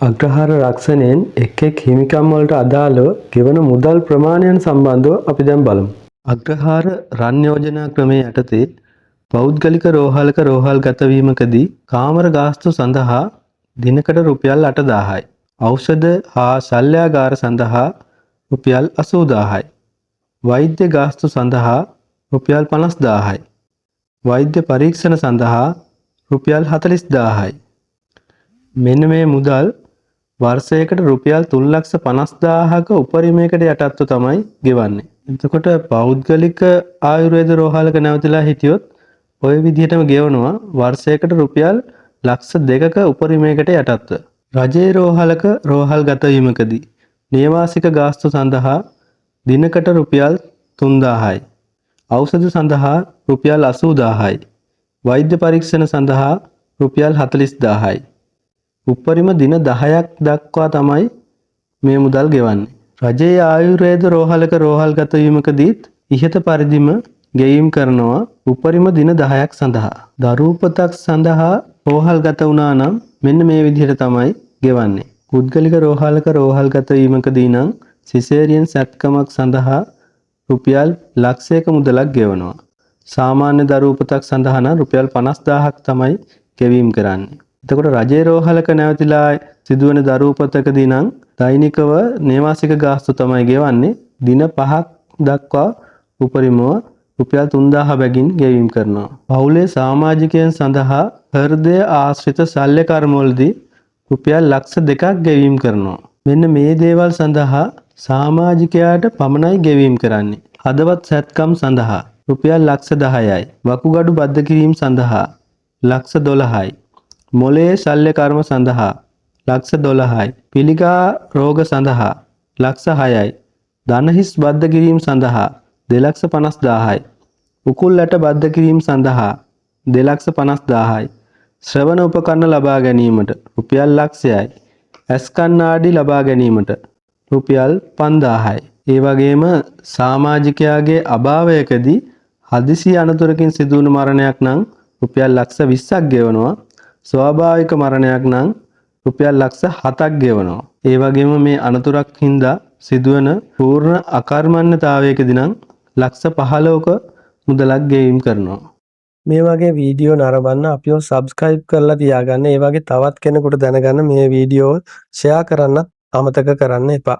අග්‍රහාර රක්ෂණයෙන් එක් එක් හිමිකම් වලට අදාළව ගෙවන මුදල් ප්‍රමාණයන් සම්බන්ධව අපි දැන් බලමු. අග්‍රහාර රන් යෝජනා ක්‍රමයේ යටතේ පෞද්ගලික රෝහලක රෝහල්ගත වීමකදී කාමර ගාස්තු සඳහා දිනකට රුපියල් 8000යි. ඖෂධ හා ශල්‍යාගාර සඳහා රුපියල් 80000යි. වෛද්‍ය ගාස්තු සඳහා රුපියල් 50000යි. වෛද්‍ය පරීක්ෂණ සඳහා රුපියල් 40000යි. මෙන්න මේ මුදල් වර්ෂයකට රුපියල් 3,50,000ක උපරිමයකට යටත්ව තමයි ගෙවන්නේ. එතකොට පෞද්ගලික ආයුර්වේද රෝහලක නැවතිලා හිටියොත් ওই විදිහටම ගෙවනවා වර්ෂයකට රුපියල් 2,00,000ක උපරිමයකට යටත්ව. රජයේ රෝහලක රෝහල්ගත වීමකදී නේවාසික ගාස්තු සඳහා දිනකට රුපියල් 3,000යි. ඖෂධ සඳහා රුපියල් 80000යි. වෛද්‍ය පරීක්ෂණ සඳහා රුපියල් 40000යි. උපරිම දින 10ක් දක්වා තමයි මේ මුදල් ගෙවන්නේ. රජයේ ආයුර්වේද රෝහලක රෝහල්ගත වීමකදීත් ඉහත පරිදිම ගෙවීම් කරනවා උපරිම දින 10ක් සඳහා. දරුපතක් සඳහා රෝහල්ගත වුණා නම් මෙන්න මේ විදිහට තමයි ගෙවන්නේ. පුද්ගලික රෝහලක රෝහල්ගත වීමකදී නම් සිසේරියන් සැත්කමක් සඳහා රුපියල් 1,00,000ක මුදලක් ගෙවනවා. සාමාන්‍ය දරුපතක් සඳහා නම් රුපියල් 50,000ක් තමයි ගෙවීම් කරන්නේ. එතකොට රජයේ රෝහලක නැවතිලා සිදුවන දරුපතකදී නම් දෛනිකව නේවාසික ගාස්තු තමයි ගෙවන්නේ. දින 5ක් දක්වා උපරිමව රුපියල් 3,000 බැගින් ගෙවීම් කරනවා. පවුලේ සමාජිකයන් සඳහා හෘදය ආශ්‍රිත ශල්‍ය කර්මවලදී රුපියල් 2,00,000ක් ගෙවීම් කරනවා. මෙන්න මේ දේවල් සඳහා සමාජිකයාට පමණයි ගෙවීම් කරන්නේ. හදවත් සැත්කම් සඳහා රුපියල් 10,00,000යි. වකුගඩු බද්ධ කිරීම සඳහා 12,00,000යි. මොළයේ ශල්‍ය කර්ම සඳහා 12,00,000යි. පිළිකා රෝග සඳහා 6,00,000යි. දනහිස් බද්ධ කිරීම සඳහා 2,50,000යි. උකුල් ඇට බද්ධ කිරීම සඳහා 2,50,000යි. ශ්‍රවණ උපකරණ ලබා ගැනීමට රුපියල් 1,00,000යි. ඇස් කණ්ණාඩි ලබා ගැනීමට රුපියල් 5,000යි. ඒ වගේම සමාජිකයාගේ අභාවයකදී හදිසි අනතුරකින් සිදුවුණු මරණයක් නම් රුපියල් 1,20,000ක් ගෙවනවා. ස්වාභාවික මරණයක් නම් රුපියල් 7,00,000ක් ගෙවනවා. ඒ වගේම මේ අනතුරක් හින්දා සිදුවන පූර්ණ අකර්මණ්‍යතාවයකදී නම් 15,00,000ක මුදලක් ගෙවීම් කරනවා. මේ වගේ වීඩියෝ නරඹන්න අපිව සබ්ස්ක්‍රයිබ් කරලා තියාගන්න. ඒ වගේ තවත් කෙනෙකුට දැනගන්න මේ වීඩියෝ ෂෙයා කරන්න අමතක කරන්න එපා.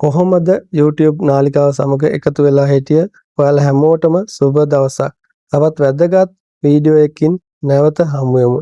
කොහොමද YouTube නාලිකාව සමග එකතු වෙලා හිටිය ඔයාලා හැමෝටම සුබ දවසක්. තවත් වැදගත් වීඩියෝ එකකින් නැවත හමු වෙමු.